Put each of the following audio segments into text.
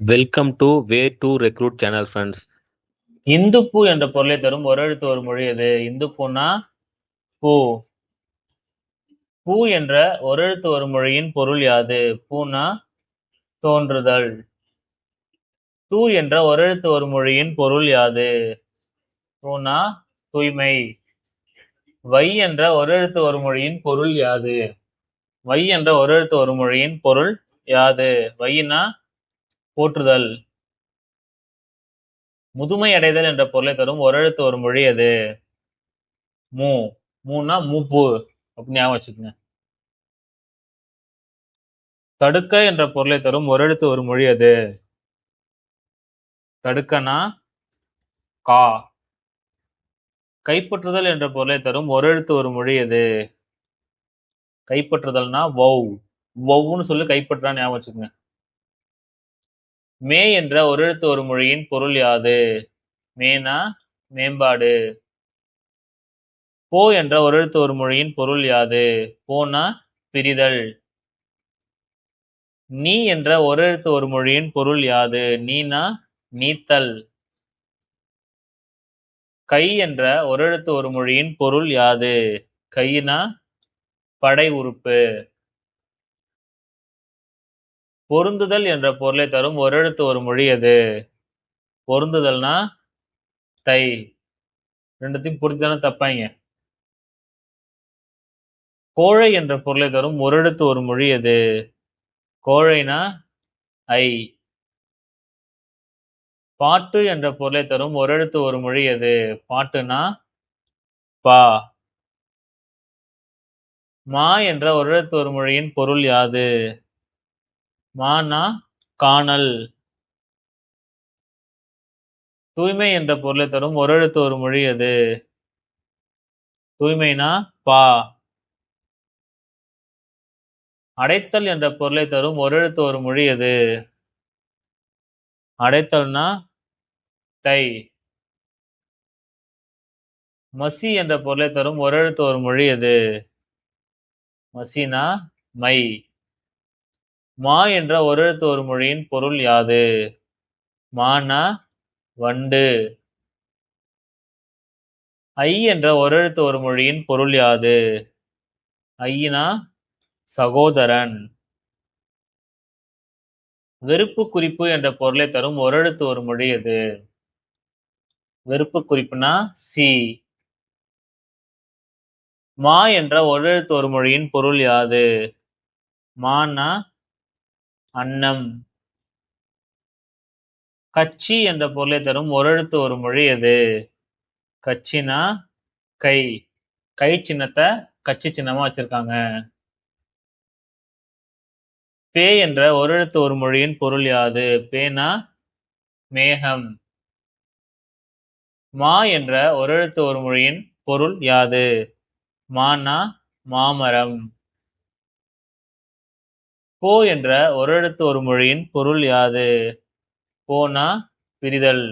Welcome to way to recruit channel friends. இந்துப்பு என்ற பொருளை தரும் ஒரு எழுத்து ஒரு மொழி எது? இந்துப்புனா பூ. பூ என்ற ஒரு எழுத்து ஒரு மொழியின் பொருள் யாது? பூனா தோன்றுதல். தூ என்ற ஒரு எழுத்து ஒரு மொழியின் பொருள் யாது? தூனா தூய்மை. வை என்ற ஒரு எழுத்து ஒரு மொழியின் பொருள் யாது? வை என்ற ஒரு எழுத்து ஒரு மொழியின் பொருள் யாது? வையினா போற்றுதல். முதுமை அடைதல் என்ற பொருளை தரும் ஒரு எழுத்து ஒரு மொழி எது? மூ. மூனா மூப்பு அப்படி ஞாபகம் வச்சுக்கோங்க. தடுக்க என்ற பொருளை தரும் ஒரு எழுத்து ஒரு மொழி எது? தடுக்கனா கா. கைப்பற்றுதல் என்ற பொருளை தரும் ஒரு எழுத்து ஒரு மொழி எது? கைப்பற்றுதல்னா வௌ. வௌன்னு சொல்லி கைப்பற்றா ஞாபகம் வச்சுக்கோங்க. மே என்ற ஒரு எழுத்து ஒரு மொழியின் பொருள் யாது? மேனா மேம்பாடு. போ என்ற ஒரு எழுத்து ஒரு மொழியின் பொருள் யாது? போனா பிரிதல். நீ என்ற ஒரு எழுத்து ஒரு மொழியின் பொருள் யாது? நீனா நீத்தல். கை என்ற ஒரு எழுத்து ஒரு மொழியின் பொருள் யாது? கையினா படை உறுப்பு. பொருந்துதல் என்ற பொருளை தரும் ஒரு எழுத்து ஒரு மொழி எது? பொருந்துதல்னா தை. ரெண்டுத்தையும் பொருத்திதானே தப்பாங்க. கோழை என்ற பொருளை தரும் ஒரு எழுத்து ஒரு மொழி எது? கோழைனா ஐ. பாட்டு என்ற பொருளை தரும் ஒரு எழுத்து ஒரு மொழி எது? பாட்டுனா பா. மா என்ற ஒரு எழுத்து ஒரு மொழியின் பொருள் யாது? மானா காணல். தூய்மை என்ற பொருளை தரும் ஒரு எழுத்து ஒரு மொழி எது? தூய்மைனா பா. அடைத்தல் என்ற பொருளை தரும் ஒரு எழுத்து ஒரு மொழி எது? அடைத்தல்னா தை. மசி என்ற பொருளை தரும் ஒரு எழுத்து ஒரு மொழி எது? மசினா மை. மா என்ற ஒரு எழுத்து ஒரு மொழியின் பொருள் யாது? மானா வண்டு. ஐ என்ற ஒரு எழுத்து ஒரு மொழியின் பொருள் யாது? ஐயினா சகோதரன். வெறுப்பு குறிப்பு என்ற பொருளை தரும் ஒரு எழுத்து ஒரு மொழி எது? வெறுப்பு குறிப்புனா சி. மா என்ற ஒரு எழுத்து ஒரு மொழியின் பொருள் யாது? மானா அன்னம். கட்சி என்ற பொருளை தரும் ஒரு எழுத்து ஒரு மொழி எது? கட்சினா கை. கை சின்னத்தை கட்சி சின்னமா வச்சிருக்காங்க. பே என்ற ஒரு எழுத்து ஒரு மொழியின் பொருள் யாது? பேனா மேகம். மா என்ற ஒரு எழுத்து ஒரு மொழியின் பொருள் யாது? மானா மாமரம். போ என்ற ஒரு எழுத்து ஒரு மொழியின் பொருள் யாது? போனா பிரிதல்.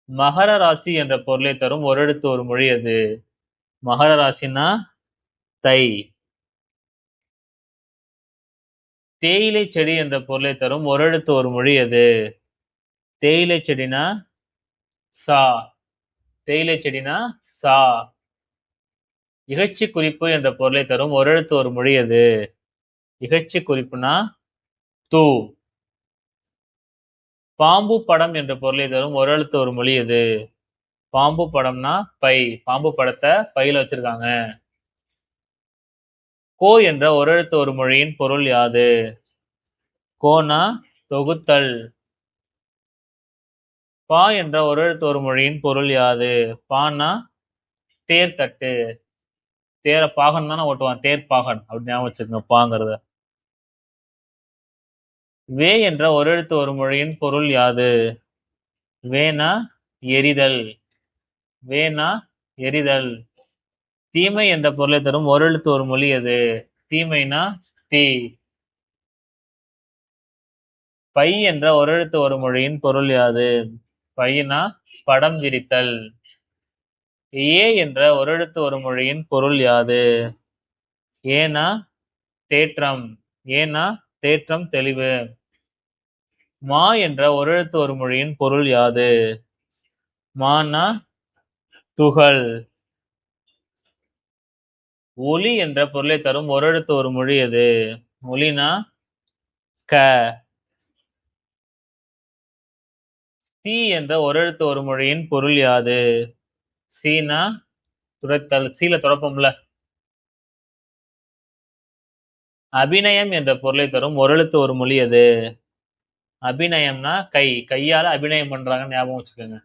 மகர ராசி என்ற பொருளை தரும் ஒரு எழுத்து ஒரு மொழி எது? மகர ராசினா தை. தேயிலை செடி என்ற பொருளை தரும் ஒரு எழுத்து ஒரு மொழி எது? தேயிலை செடினா சா. தேயிலை செடினா சா. இகழ்ச்சி குறிப்பு என்ற பொருளை தரும் ஒரு எழுத்து ஒரு மொழி எது? இகழ்ச்சி குறிப்புனா தூ. பாம்பு படம் என்ற பொருளை தரும் ஒரு எழுத்து ஒரு மொழி எது? பாம்பு படம்னா பை. பாம்பு படத்தை பையில வச்சிருக்காங்க. கோ என்ற ஒரு எழுத்து ஒரு மொழியின் பொருள் யாது? கோனா தொகுத்தல். பா என்ற ஒரு எழுத்து ஒரு மொழியின் பொருள் யாது? பானா தேர் தட்டு. தேர பாகன் தானே ஓட்டுவான், தேர் பாகன் அப்படி ஞாபகம் வச்சுக்கோங்க பாங்கிறத. வே என்ற ஒரு எழுத்து ஒரு மொழியின் பொருள் யாது? வேனா எரிதல். வேனா எரிதல். தீமை என்ற பொருளை தரும் ஒரு எழுத்து ஒரு மொழி எது? தீமைனா தீ. பை என்ற ஒரு எழுத்து ஒரு மொழியின் பொருள் யாது? பையினா படம் விரித்தல். ஏ என்ற ஒரு எழுத்து ஒரு மொழியின் பொருள் யாது? ஏனா தேற்றம். ஏனா தேற்றம் தெளிவு. மா என்ற ஓரெழுத்து ஒரு மொழியின் பொருள் யாது? மானா துகள். ஒலி என்ற பொருளை தரும் ஓரெழுத்து ஒரு மொழி எது? ஒலினா க. சி என்ற ஓரெழுத்து ஒரு மொழியின் பொருள் யாது? சீனா துடைத்தல். சீல துடைப்போம்ல. அபிநயம் என்ற பொருளை தரும் ஓரெழுத்து ஒரு மொழி எது? அபிநயம்னா கை. கையால அபிநயம் பண்றாங்கன்னு ஞாபகம் வச்சுக்கோங்க.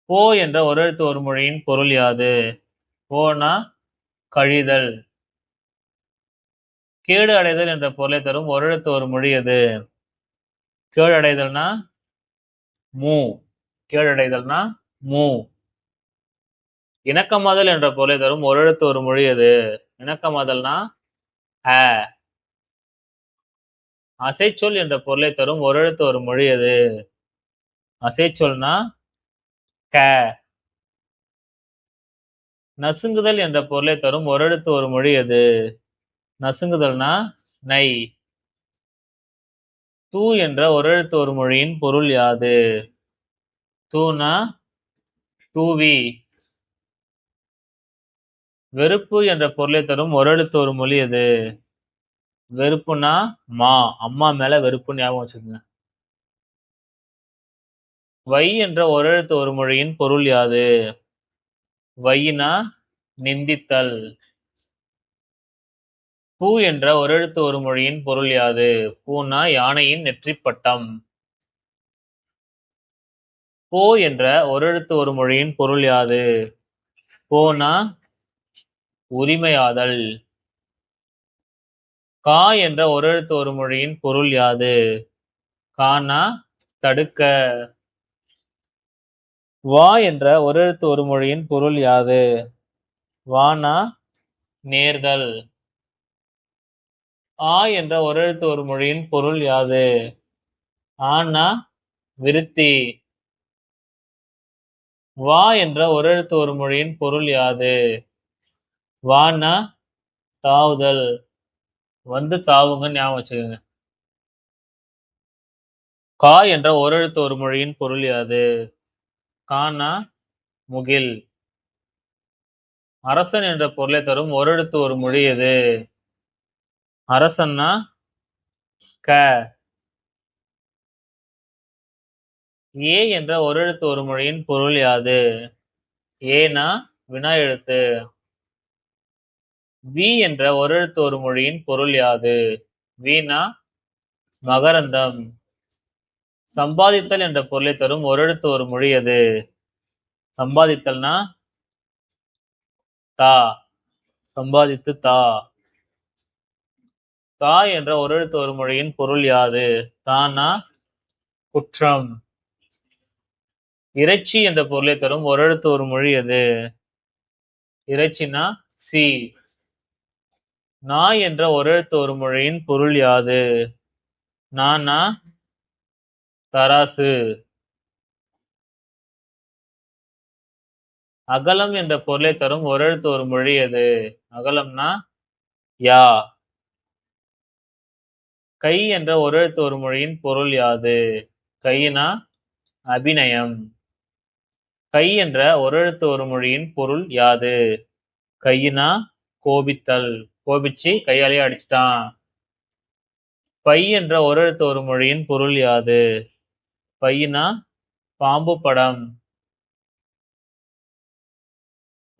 போ என்ற ஓரெழுத்து ஒரு மொழியின் பொருள் யாது? போனா கழிதல். கேடு அடைதல் என்ற பொருளை தரும் ஓரெழுத்து ஒரு மொழி எது? கேடு அடைதல்னா மூ. கேடு அடைதல்னா மூ. இணக்கமாதல் என்ற பொருளை தரும் ஓரெழுத்து ஒரு மொழி எது? இணக்கமாதல்னா அ. அசைச்சொல் என்ற பொருளை தரும் ஓரெழுத்து ஒரு மொழி எது? அசைச்சொல்னா க. நசுங்குதல் என்ற பொருளை தரும் ஓரெழுத்து ஒரு மொழி எது? நசுங்குதல்னா நை. தூ என்ற ஓரெழுத்து ஒரு மொழியின் பொருள் யாது? தூனா தூவி. வெறுப்பு என்ற பொருளை தரும் ஓரெழுத்து ஒரு மொழி எது? வெறுப்புனா மா. அம்மா மேல வெறுப்பு ஞாபகம் வச்சுக்கோங்க. வை என்ற ஓரெழுத்து ஒரு மொழியின் பொருள் யாது? வையினா நிந்தித்தல். பூ என்ற ஓரெழுத்து ஒரு மொழியின் பொருள் யாது? பூனா யானையின் நெற்றிப்பட்டம். போ என்ற ஓரெழுத்து ஒரு மொழியின் பொருள் யாது? போனா உரிமையாதல். கா என்ற ஓரெழுத்து ஒரு மொழியின் பொருள் யாது? கானா தடுக்க. வா என்ற ஓரெழுத்து ஒரு மொழியின் பொருள் யாது? வானா நேர்தல். ஆ என்ற ஓரெழுத்து ஒரு மொழியின் பொருள் யாது? ஆனா விருத்தி. வா என்ற ஓரெழுத்து ஒரு மொழியின் பொருள் யாது? வானா தாவுதல். வந்து தாவுங்க ஞாபகம் வச்சுக்கோங்க. கா என்ற ஓரெழுத்து ஒரு மொழியின் பொருள் யாது? கானா முகில். அரசன் என்ற பொருளை தரும் ஓரெழுத்து ஒரு மொழி எது? அரசன்னா க. ஏ என்ற ஓரெழுத்து ஒரு மொழியின் பொருள் யாது? ஏனா வினா எழுத்து. வி என்ற ஓரெழுத்து ஒரு மொழியின் பொருள் யாது? வீணா மகரந்தம். சம்பாதித்தல் என்ற பொருளை தரும் ஓரெழுத்து ஒரு மொழி எது? சம்பாதித்தல்னா தா. சம்பாதித்து தா. தா என்ற ஓரெழுத்து ஒரு மொழியின் பொருள் யாது? தானா குற்றம். இறைச்சி என்ற பொருளை தரும் ஓரெழுத்து ஒரு மொழி எது? இறைச்சினா சி. நா என்ற ஓரெழுத்து ஒரு மொழியின் பொருள் யாது? நானா தராசு. அகலம் என்ற பொருளை தரும் ஓரெழுத்து ஒரு மொழி எது? அகலம்னா யா. கை என்ற ஓரெழுத்து ஒரு மொழியின் பொருள் யாது? கையினா அபிநயம். கை என்ற ஓரெழுத்து ஒரு மொழியின் பொருள் யாது? கையினா கோபித்தல். கோபிச்சு கையாலேயே அடிச்சிட்டான். பை என்ற ஓரெழுத்து ஒரு மொழியின் பொருள் யாது? பையினா பாம்பு படம்.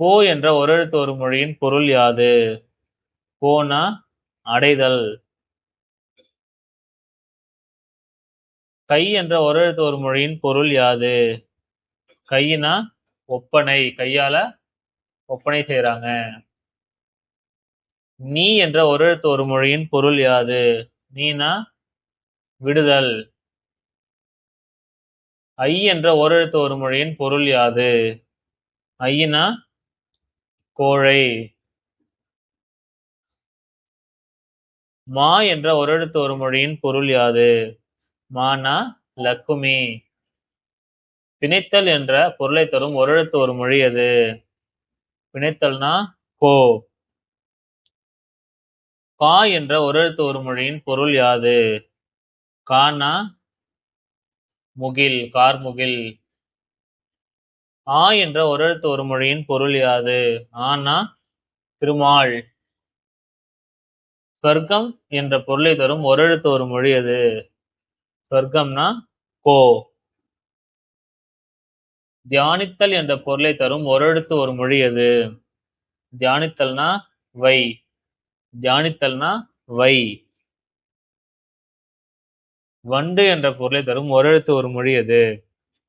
போ என்ற ஓரெழுத்து ஒரு மொழியின் பொருள் யாது? போனா அடைதல். கை என்ற ஓரெழுத்து ஒரு மொழியின் பொருள் யாது? கையினா ஒப்பனை. கையால ஒப்பனை செய்றாங்க. நீ என்ற ஓரெழுத்து ஒரு மொழியின் பொருள் யாது? நீனா விடுதல். ஐ என்ற ஓரெழுத்து ஒரு மொழியின் பொருள் யாது? ஐயினா கோழை. மா என்ற ஓரெழுத்து ஒரு மொழியின் பொருள் யாது? மானா லக்குமி. பிணைத்தல் என்ற பொருளை தரும் ஓரெழுத்து ஒரு மொழி எது? பிணைத்தல்னா கோ. கா என்ற ஒரு எழுத்து ஒரு மொழியின் பொருள் யாது? கானா முகில், கார்முகில். ஆ என்ற ஒரு எழுத்து ஒரு மொழியின் பொருள் யாது? ஆனா திருமால். சொர்க்கம் என்ற பொருளை தரும் ஒரு எழுத்து ஒரு மொழி எது? சொர்க்கம்னா கோ. தியானித்தல் என்ற பொருளை தரும் ஒரு எழுத்து ஒரு மொழி எது? தியானித்தல்னா வை. தியானித்தல்னா வை. வண்டு என்ற பொருளை தரும் ஒரு எழுத்து ஒரு மொழி எது?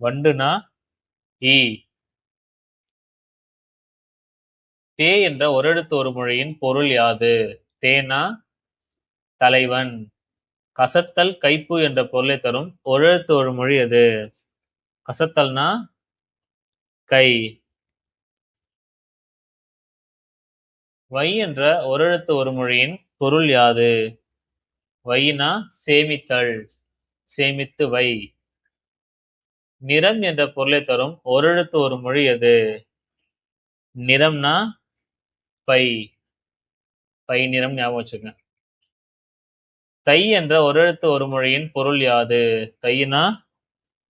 வண்டுனா ஈ. தே என்ற ஒரு எழுத்து ஒரு மொழியின் பொருள் யாது? தேனா தலைவன். கசத்தல் கைப்பு என்ற பொருளை தரும் ஒரு எழுத்து ஒரு மொழி எது? கசத்தல்னா கை. வை என்ற ஒரு எழுத்து ஒரு மொழியின் பொருள் யாது? வைனா சேமித்தல். சேமித்து வை. நிறம் என்ற பொருளை தரும் ஒரு எழுத்து ஒரு மொழி எது? நிறம்னா பை. பை நிறம் ஞாபகம் வச்சுக்க. தை என்ற ஒரு எழுத்து ஒரு மொழியின் பொருள் யாது? தைனா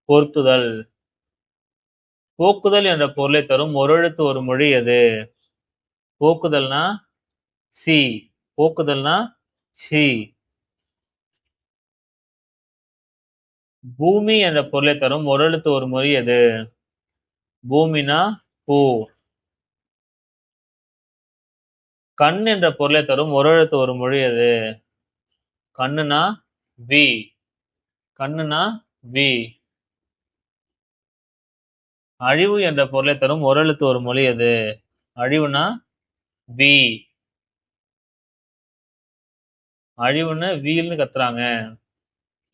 பொருத்துதல். போக்குதல் என்ற பொருளை தரும் ஒரு எழுத்து ஒரு மொழி எது? போக்குதல்னா சி. போக்குதல்னா சி. பூமி என்ற பொருளை தரும் ஒரு எழுத்து ஒரு மொழி எது? பூமினா பூ. கண் என்ற பொருளை தரும் ஒரு எழுத்து ஒரு மொழி எது? கண்ணுனா வி. கண்ணுனா வி. அழிவு என்ற பொருளை தரும் ஒரு எழுத்து ஒரு மொழி எது? அழிவுனா வி. அழிவுன்னு வீல்னு கத்துறாங்க.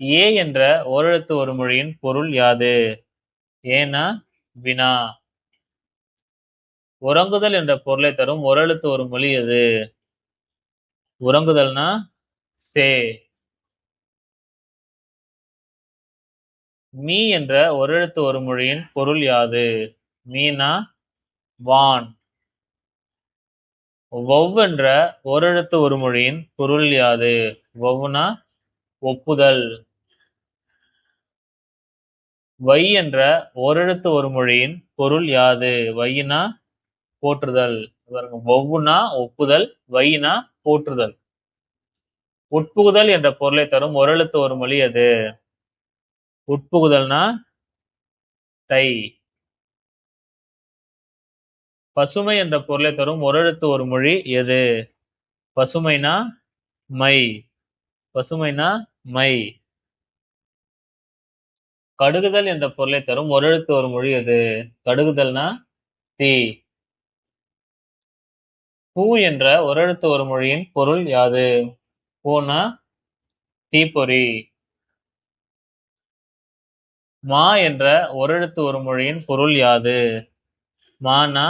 ஏ என்ற ஒரு எழுத்து ஒரு மொழியின் பொருள் யாது? ஏனா வினா. உறங்குதல் என்ற பொருளை தரும் ஒரு எழுத்து ஒரு மொழி எது? உறங்குதல்னா சே. மீ என்ற ஒரு எழுத்து ஒரு மொழியின் பொருள் யாது? மீனா வான். வவ் என்ற ஒரு எழுத்து ஒரு மொழியின் பொருள் யாது? வவ்வுனா ஒப்புதல். வை என்ற ஓரெழுத்து ஒரு மொழியின் பொருள் யாது? வையினா போற்றுதல். வவ்வுனா ஒப்புதல், வையினா போற்றுதல். உட்புகுதல் என்ற பொருளை தரும் ஒரு எழுத்து ஒரு மொழி எது? உட்புகுதல்னா தை. பசுமை என்ற பொருளை தரும் ஒரு எழுத்து ஒரு மொழி எது? பசுமைனா மை. பசுமைனா மை. கடுகுதல் என்ற பொருளை தரும் ஒரு எழுத்து ஒரு மொழி எது? கடுகுதல்னா தீ. பூ என்ற ஒரு எழுத்து ஒரு மொழியின் பொருள் யாது? பூனா தீப்பொறி. மா என்ற ஒரு எழுத்து ஒரு மொழியின் பொருள் யாது? மானா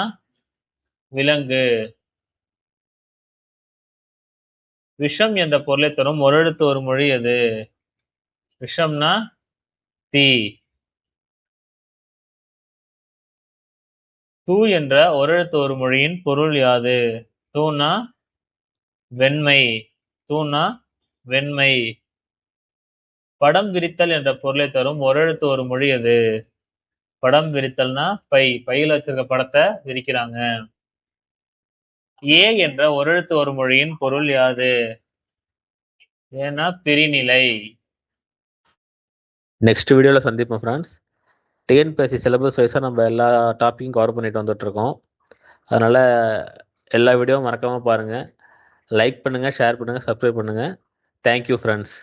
விலங்கு. விஷம் என்ற பொருளை தரும் ஒரு எழுத்து ஒரு மொழி எது? விஷம்னா தீ. தூ என்ற ஒரு எழுத்து ஒரு மொழியின் பொருள் யாது? தூனா வெண்மை. தூனா வெண்மை. படம் விரித்தல் என்ற பொருளை தரும் ஒரு எழுத்து ஒரு மொழி எது? படம் விரித்தல்னா பை. பையில வச்சிருக்க படத்தை விரிக்கிறாங்க. ஏ என்ற ஒரு எழுத்து ஒரு மொழியின் பொருள் யாது? ஏன்னா பிரிநிலை. நெக்ஸ்ட் வீடியோவில் சந்திப்போம் ஃப்ரெண்ட்ஸ். டிஎன்பிஎஸ்சி சிலபஸ் வைஸாக நம்ம எல்லா டாப்பிக்கும் கவர் பண்ணிட்டு வந்துட்டுருக்கோம். அதனால் எல்லா வீடியோவும் மறக்காமல் பாருங்கள். லைக் பண்ணுங்கள், ஷேர் பண்ணுங்கள், சப்ஸ்கிரைப் பண்ணுங்கள். Thank you friends.